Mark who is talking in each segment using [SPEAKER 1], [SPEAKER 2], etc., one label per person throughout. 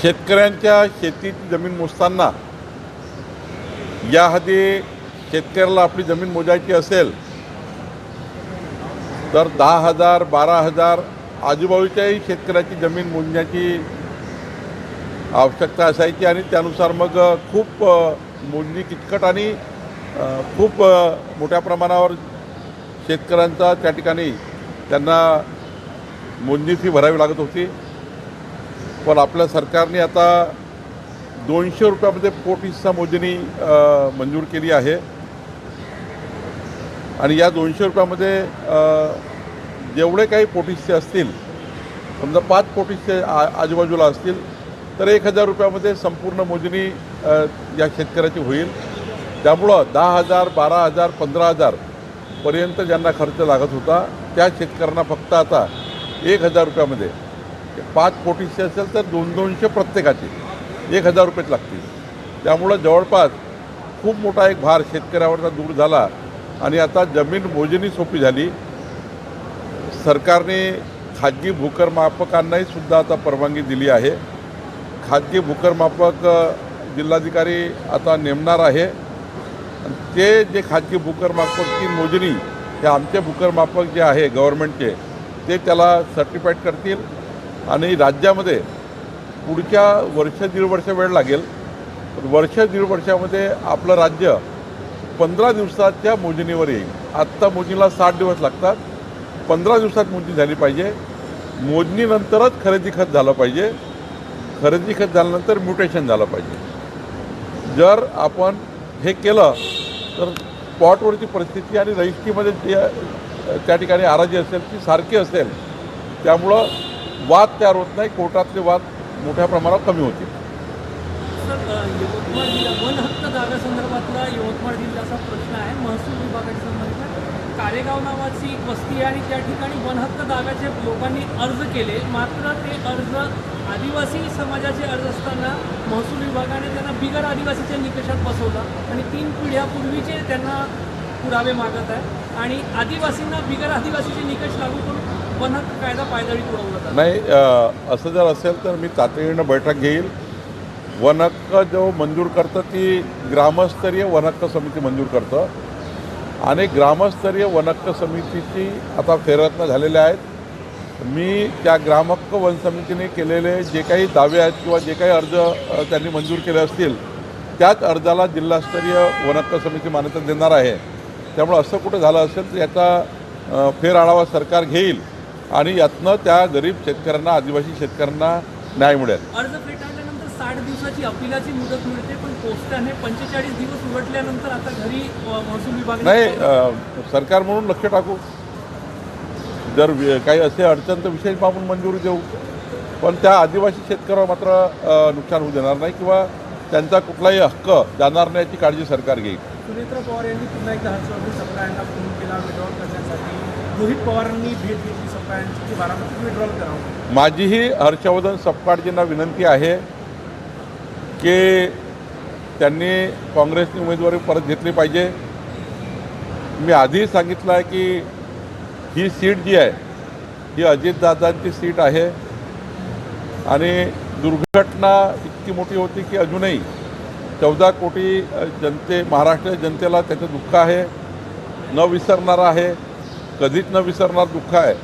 [SPEAKER 1] शेतकऱ्यांच्या शेतीची जमीन मोजताना याआधी शेतकऱ्याला आपली जमीन मोजायची असेल तर 10,000 12,000 आजूबाजूच्याही शेतकऱ्याची जमीन मोजण्याची आवश्यकता असायची आणि त्यानुसार मग खूप मोजणी किचकट आणि खूप मोठ्या प्रमाणावर शेतकऱ्यांचा त्या ठिकाणी त्यांना मोजणी फी भरावी लागत होती। पण आपल्या सरकारने आता 200 रुपयामध्ये पोट हिस्सा मोजणी मंजूर केली आहे आणि या 200 रुपयामध्ये जेवढे काही पोट हिस्से असतील, समजा 5 पोट हिस्से आजूबाजूला असतील तर 1,000 रुपयामध्ये संपूर्ण मोजणी या शेतकऱ्याची होईल। त्यामुळं 10,000 12,000 15,000 पर्यंत ज्यांना खर्च लागत होता त्या शेतकऱ्यांना फक्त आता 1,000 रुपयामध्ये 5 पोट हिस्से असेल तर 200 प्रत्येकाचे 1,000 रुपयेच लागतील। त्यामुळं जवळपास खूप मोठा एक भार शेतकऱ्यावरचा दूर झाला आणि आता जमीन मोजणी सोपी झाली। सरकारने खाजगी भूकरमापकांनाही सुद्धा आता परवानगी दिली आहे। खाजगी भूकरमापक जिल्हाधिकारी आता नेमणार आहे। ते जे खाजगी भूकरमापकची मोजणी हे आमचे भूकरमापक जे आहे गव्हर्नमेंटचे ते त्याला सर्टिफाईड करतील आणि राज्यामध्ये पुढच्या वर्ष दीड वर्ष वेळ लागेल। वर्ष दीड वर्षामध्ये आपलं राज्य 15 दिवसाच्या मोजणीवर येईल। आत्ता मोजणीला 60 दिवस लागतात, 15 दिवसात मोजणी झाली पाहिजे। मोजणीनंतरच खरेदी खत झालं पाहिजे, खरेदी खत झाल्यानंतर म्युटेशन झालं पाहिजे। जर आपण हे केलं तर स्पॉटवरची परिस्थिती आणि रजिस्ट्रीमध्ये जे त्या ठिकाणी आराजी असेल ती सारखी असेल, त्यामुळं वाद तयार होत नाही, कोर्टातले वाद मोठ्या प्रमाणात कमी होतील।
[SPEAKER 2] सर, यवतमाळ जिल्हा वन हक्क जागासंदर्भातला यवतमाळ जिल्ह्याचा प्रश्न आहे। महसूल विभागाच्या संबंधित कारेगाव नावाची एक वस्ती आहे आणि त्या ठिकाणी वन हक्क जागाचे लोकांनी अर्ज केले, मात्र ते अर्ज आदिवासी समाजाचे अर्ज असताना महसूल विभागाने त्यांना बिगर आदिवासीच्या निकषात बसवला आणि 3 पिढ्यापूर्वीचे त्यांना पुरावे मागत आहे आणि आदिवासींना बिगर आदिवासीचे निकष लागू करून वन हक्क कायदा पायदळी तुडवला जातो।
[SPEAKER 1] नाही, असं जर असेल तर मी तातडीनं बैठक घेईल। वन हक्क जो मंजूर करतं ती ग्रामस्तरीय वन हक्क समिती मंजूर करतं आणि ग्रामस्तरीय वन हक्क समितीची आता फेररचना झालेल्या आहेत। मी त्या ग्रामहक्क वन समितीने केलेले जे काही दावे आहेत किंवा जे काही अर्ज त्यांनी मंजूर केले असतील त्याच अर्जाला जिल्हास्तरीय वन हक्क समिती मान्यता देणार आहे। त्यामुळे असं कुठं झालं असेल तर याचा फेर आढावा सरकार घेईल आणि यातनं त्या गरीब शेतकऱ्यांना, आदिवासी शेतकऱ्यांना न्याय मिळेल।
[SPEAKER 2] अर्ज फेटाळल्यानंतर 60 दिवसाची अपीलाची मुदत मिळते, पण पोस्टाने 45 दिवस उलटल्यानंतर आता घरी महसूल विभाग
[SPEAKER 1] नाही, सरकार म्हणून लक्ष टाकू, जर काही असे अडचण तर विशेष बाबून मंजुरी देऊ, पण त्या आदिवासी शेतकऱ्यावर मात्र नुकसान होऊ देणार नाही किंवा त्यांचा कुठलाही हक्क जाणार नाही याची काळजी सरकार घेईल।
[SPEAKER 2] सुनेत्रा पवार यांनी पुन्हा एकदा हर्षवर्धन सपकाळ यांना फोन केला विड्रॉल करण्यासाठी। रोहित पवारांनी भेट घेतली सपकाळांची की बारामती विड्रॉल करावं।
[SPEAKER 1] माझीही हर्षवर्धन सपकाळजींना विनंती आहे की त्यांनी काँग्रेसनी उमेदवारी परत घेतली पाहिजे। मी आधीही सांगितलं आहे की ही सीट जी आहे ही अजितदादांची सीट आहे आणि दुर्घटना इतकी मोठी होती की अजूनही 14 कोटी महाराष्ट्र जनतेला त्याचं दुःख आहे, न विसरणारं आहे, कधीच न विसरणार दुःख आहे।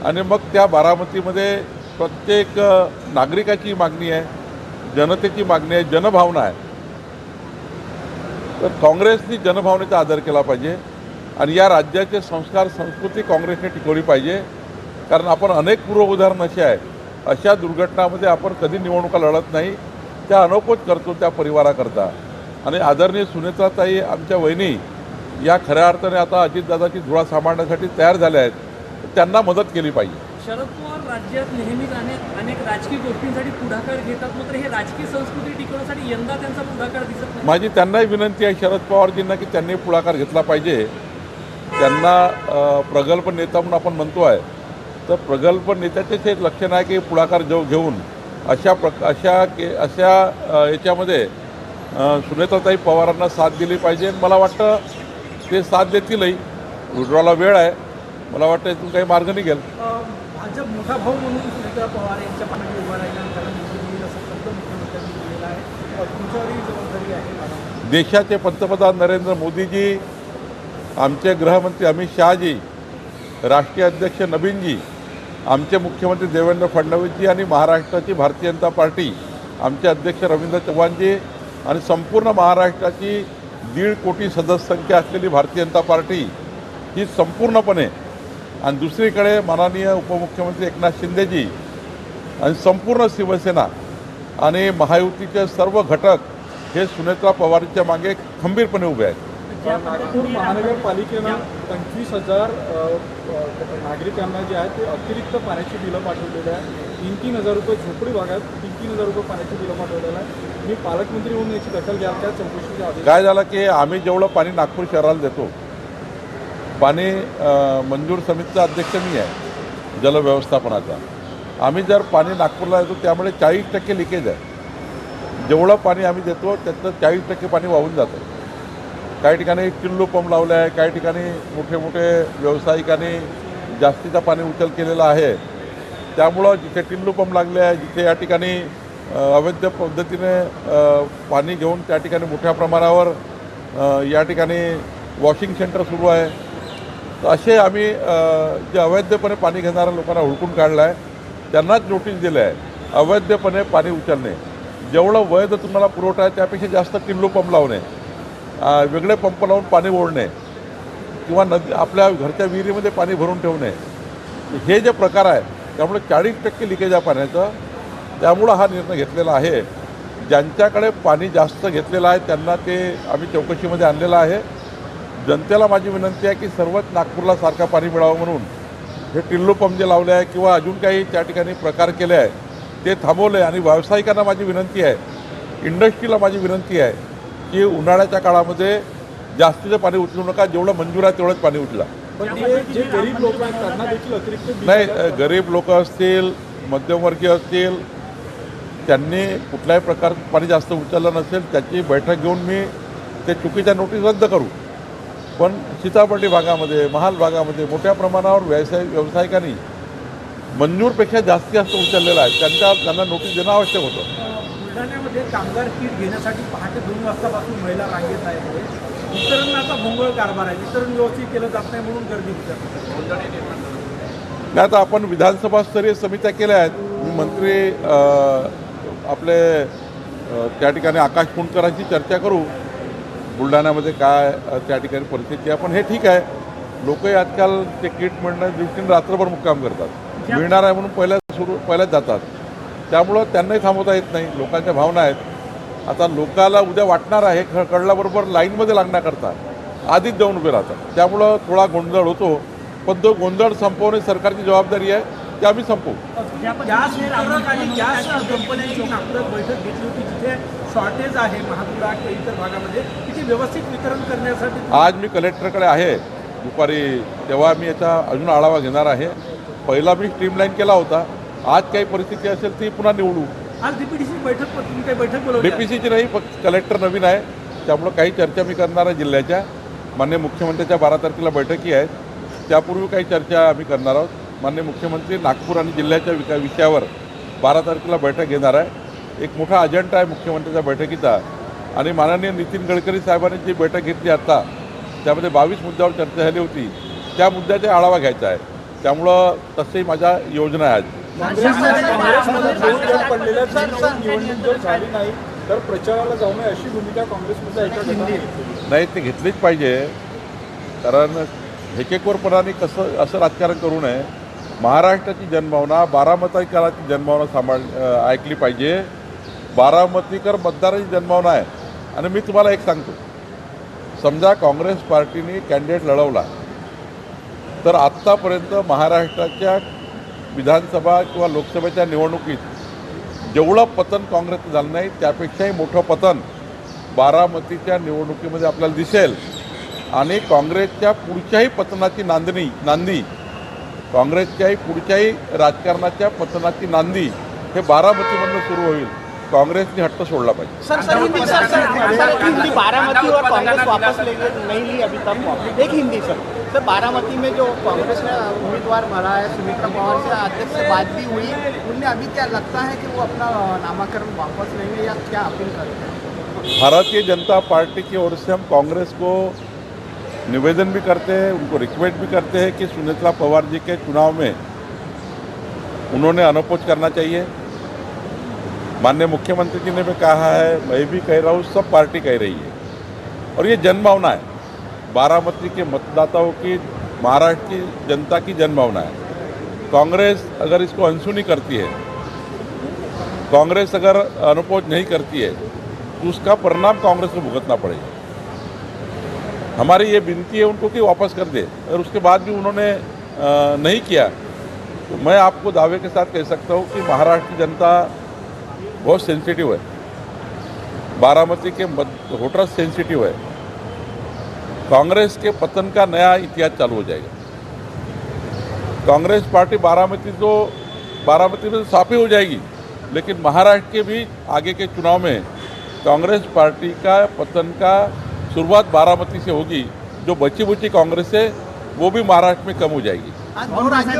[SPEAKER 1] आणि मग त्या बारामतीमध्ये प्रत्येक नागरिकाची मागणी आहे, जनतेची मागणी आहे, जनभावना आहे। तर काँग्रेसनी जनभावनेचा आदर केला पाहिजे आणि या राज्याचे संस्कार संस्कृती काँग्रेसने टिकवली पाहिजे। कारण आपण अनेक पूर्व उदाहरणं अशी आहेत, अशा दुर्घटनामध्ये आपण कधी निवडणुका लढत नाही, त्या अनोखोच करतो त्या परिवाराकरता। आणि आदरणीय सुनेत्राताई आमच्या वहिनी या खऱ्या अर्थाने आता अजितदादाची धुळा सांभाळण्यासाठी तयार झाल्या आहेत, त्यांना मदत केली पाहिजे।
[SPEAKER 2] शरद पवार राज्यात नेहमीच अनेक राजकीय गोष्टींसाठी पुढाकार घेतात, मात्र हे राजकीय संस्कृती टिकवण्यासाठी यंदा त्यांचा पुढाकार दिसत नाही।
[SPEAKER 1] माझी त्यांनाही विनंती आहे शरद पवारजींना की त्यांनी पुढाकार घेतला पाहिजे। त्यांना प्रगल्भ नेता म्हणून आपण म्हणतो आहे, तर प्रगल्भ नेत्याचेच एक लक्षण आहे की पुढाकार घेऊन अशा याच्यामध्ये सुनेत्राताई पवारांना साथ दिली पाहिजे। मला वाटतं ते साथ देतीलही, विड्रॉला वेळ आहे, मला वाटतं इथून काही मार्ग निघेल।
[SPEAKER 2] भाजप मोठा भाऊ म्हणून सुनेत्रा पवार यांच्या पाठीशी उभा राहिल्यानंतर
[SPEAKER 1] देशाचे पंतप्रधान नरेंद्र मोदीजी, आमचे गृहमंत्री अमित शहाजी, राष्ट्रीय अध्यक्ष नवीनजी, आमचे मुख्यमंत्री देवेंद्र फडणवीसजी आणि महाराष्ट्राची भारतीय जनता पार्टी, आमचे अध्यक्ष रवींद्र चव्हाणजी आणि संपूर्ण महाराष्ट्राची 1.5 कोटी सदस्य संख्या असलेली भारतीय जनता पार्टी ही संपूर्णपणे, आणि दुसरीकडे माननीय उपमुख्यमंत्री एकनाथ शिंदेजी आणि संपूर्ण शिवसेना आणि महायुतीचे सर्व घटक हे सुनेत्रा पवारच्या मागे खंबीरपणे उभे आहेत.
[SPEAKER 3] नागपूर महानगरपालिकेनं 25,000 नागरिकांना जे आहे ते अतिरिक्त पाण्याची बिलं पाठवलेली आहे. 3,000 रुपये झोपडी भागात 3,000 रुपये पाण्याची बिलं पाठवलेलं आहे. मी पालकमंत्री म्हणून याची दखल घ्याल त्या चौकशीच्या आदेश.
[SPEAKER 1] काय झालं की आम्ही जेवढं पाणी नागपूर शहराला देतो, पाणी मंजूर समितीचा अध्यक्ष मी आहे जलव्यवस्थापनाचा. आम्ही जर पाणी नागपूरला देतो त्यामुळे 40% लिकेज आहे. जेवढं पाणी आम्ही देतो त्यातलं 40% पाणी वाहून जातं. काही ठिकाणी टिल्लू पंप लावले आहे, काही ठिकाणी मोठे मोठे व्यावसायिकांनी जास्तीचा पाणी उचल केलेला आहे. त्यामुळं जिथे टिल्लू पंप लागले आहे, जिथे या ठिकाणी अवैध पद्धतीने पाणी घेऊन त्या ठिकाणी मोठ्या प्रमाणावर या ठिकाणी वॉशिंग सेंटर सुरू आहे, तर असे आम्ही जे अवैधपणे पाणी घेणाऱ्या लोकांना हुडकून काढलं आहे, त्यांनाच नोटीस दिलं आहे. अवैधपणे पाणी उचलणे, जेवढं वैध तुम्हाला पुरवठा आहे त्यापेक्षा जास्त टिल्लू पंप लावणे, वेगळे पंप लावून पाणी ओढणे किंवा नदी आपल्या घरच्या विहिरीमध्ये पाणी भरून ठेवणे, हे जे प्रकार आहे त्यामुळे 40% लिकेज आहे पाण्याचं. त्यामुळं हा निर्णय घेतलेला आहे. ज्यांच्याकडे पाणी जास्त घेतलेलं आहे त्यांना ते आम्ही चौकशीमध्ये आणलेलं आहे. जनतेला माझी विनंती आहे की सर्वच नागपूरला सारखं पाणी मिळावं म्हणून हे टिल्लू पंप जे लावले आहे किंवा अजून काही त्या ठिकाणी प्रकार केले आहे ते थांबवले. आणि व्यावसायिकांना माझी विनंती आहे, इंडस्ट्रीला माझी विनंती आहे की उन्हाळ्याच्या काळामध्ये जास्तीचं पाणी उचलू नका, जेवढं मंजूर आहे तेवढंच पाणी उचला.
[SPEAKER 3] पण जे गरीब लोक आहेत त्यांना देखील अतिरिक्त बिल
[SPEAKER 1] नाही, गरीब लोक असतील, मध्यमवर्गीय असतील, त्यांनी कुठल्याही प्रकारचं पाणी जास्त उचललं नसेल त्याची बैठक घेऊन मी ते चुकीच्या नोटीस रद्द करू. पण सीतापर्डी भागामध्ये, महाल भागामध्ये मोठ्या प्रमाणावर व्यावसायिकांनी मंजूरपेक्षा जास्त उचललेलं आहे, त्यांना नोटीस देणं आवश्यक होतं.
[SPEAKER 4] बुलढाण्यामध्ये कामगार किट घेण्यासाठी पहाटे 2 वाजतापासून महिला रांगेत आहे. वितरणाचा भोंगळ कारभार आहे, वितरण व्यवस्थित केलं जात नाही म्हणून गर्दी होते.
[SPEAKER 1] नाही, आता आपण विधानसभा स्तरीय समित्या केल्या आहेत. मी मंत्री आपले त्या ठिकाणी आकाश पुणकरांची चर्चा करू, बुलढाण्यामध्ये काय त्या ठिकाणी परिस्थिती आहे. पण हे ठीक आहे, लोकही आजकाल ते किट मिळण्याच्या दृष्टीने रात्रभर मुक्काम करतात, मिळणार आहे म्हणून पहिल्याच जातात. त्यामुळं त्यांनाही थांबवता येत नाही. लोकांच्या भावना आहेत. आता लोकाला उद्या वाटणार आहे कळल्याबरोबर लाईनमध्ये लागण्याकरता आधीच जाऊन उभे राहतात. त्यामुळं थोडा गोंधळ होतो, पण तो गोंधळ संपवणे सरकारची जबाबदारी आहे, ते आम्ही संपवू.
[SPEAKER 4] गॅस वितरक आणि गॅस कंपन्यांची नागपुरात बैठक घेतली होती, जिथे शॉर्टेज आहे महापुरा किंवा इतर भागामध्ये, तिथे व्यवस्थित वितरण करण्यासाठी
[SPEAKER 1] आज मी कलेक्टरकडे आहे दुपारी, तेव्हा मी याचा अजून आढावा घेणार आहे. पहिला मी स्ट्रीमलाईन केला होता, आज काही परिस्थिती असेल ती पुन्हा निवडू.
[SPEAKER 4] आज डीपीडीसी बैठक, तुम्ही काही बैठक बोलवली?
[SPEAKER 1] डीपीसीची नाही, फक्त कलेक्टर नवीन आहे त्यामुळं काही चर्चा मी करणार आहे. जिल्ह्याच्या माननीय मुख्यमंत्र्यांच्या 12 तारखेला बैठकी आहेत, त्यापूर्वी काही चर्चा आम्ही करणार आहोत. माननीय मुख्यमंत्री नागपूर आणि जिल्ह्याच्या विषयावर 12 तारखेला बैठक घेणार आहे. एक मोठा अजेंडा आहे मुख्यमंत्र्यांच्या बैठकीचा. आणि माननीय नितीन गडकरी साहेबांनी जी बैठक घेतली आता, त्यामध्ये 22 मुद्द्यावर चर्चा झाली होती, त्या मुद्द्याचा आढावा घ्यायचा आहे. त्यामुळं तसंही माझ्या योजना आहे. आज
[SPEAKER 3] काँग्रेसमध्ये दोन पडलेल्या निवडणूक जर झाली नाही तर प्रचाराला जाऊ नये अशी भूमिका काँग्रेसमध्ये एका गटाने घेतली.
[SPEAKER 1] नाही, ते घेतलीच पाहिजे, कारण हेकेखोरपणाने कसं असं राजकारण करू नये. महाराष्ट्राची जनभावना, बारामतीकरांची जनभावना ऐकली पाहिजे. बारामतीकर मतदाराची जनभावना आहे. आणि मी तुम्हाला एक सांगतो, समजा काँग्रेस पार्टीने कॅन्डिडेट लढवला तर आत्तापर्यंत महाराष्ट्राच्या विधानसभा किंवा लोकसभेच्या निवडणुकीत जेवढं पतन काँग्रेसचं झालं नाही त्यापेक्षाही मोठं पतन बारामतीच्या निवडणुकीमध्ये आपल्याला दिसेल. आणि काँग्रेसच्या पुढच्याही पतनाची नांदी काँग्रेसच्याही पुढच्याही राजकारणाच्या पतनाची नांदी हे बारामतीमधून सुरू होईल. कांग्रेसने हट्ट सोडला पाहिजे.
[SPEAKER 5] सर हिंदी बारामती और कांग्रेस वापस नहीं ली अभी तक. एक हिंदी सर सर बारामती में जो कांग्रेस ने उम्मीदवार भरा है सुमित्रा पवार से अध्यक्ष से बात भी हुई, उनने अभी क्या लगता है कि वो अपना नामांकन वापस लेंगे या क्या अपील करेंगे?
[SPEAKER 1] भारतीय जनता पार्टी की ओर से हम कांग्रेस को निवेदन भी करते हैं, उनको रिक्वेस्ट भी करते हैं कि सुमित्रा पवार जी के चुनाव में उन्होंने अनोपोज करना चाहिए। माननीय मुख्यमंत्री जी ने भी कहा है, मैं भी कह रहा हूँ, सब पार्टी कह रही है और ये जनभावना है। बारामती के मतदाताओं की, महाराष्ट्र की जनता की जनभावना है। कांग्रेस अगर इसको अनसुनी करती है, कांग्रेस अगर अनोपोज नहीं करती है तो उसका परिणाम कांग्रेस को भुगतना पड़ेगा। हमारी ये विनती है उनको कि वापस कर दे, और उसके बाद भी उन्होंने नहीं किया तो मैं आपको दावे के साथ कह सकता हूँ कि महाराष्ट्र की जनता बहुत सेंसिटिव है, बारामती के वोटर सेंसिटिव है। कांग्रेस के पतन का नया इतिहास चालू हो जाएगा। कांग्रेस पार्टी बारामती में तो साफ ही हो जाएगी, लेकिन महाराष्ट्र के भी आगे के चुनाव में कांग्रेस पार्टी का पतन का शुरुआत बारामती से होगी। जो बची बुची कांग्रेस है वो भी महाराष्ट्र में कम हो जाएगी।
[SPEAKER 5] आज दो राज्यों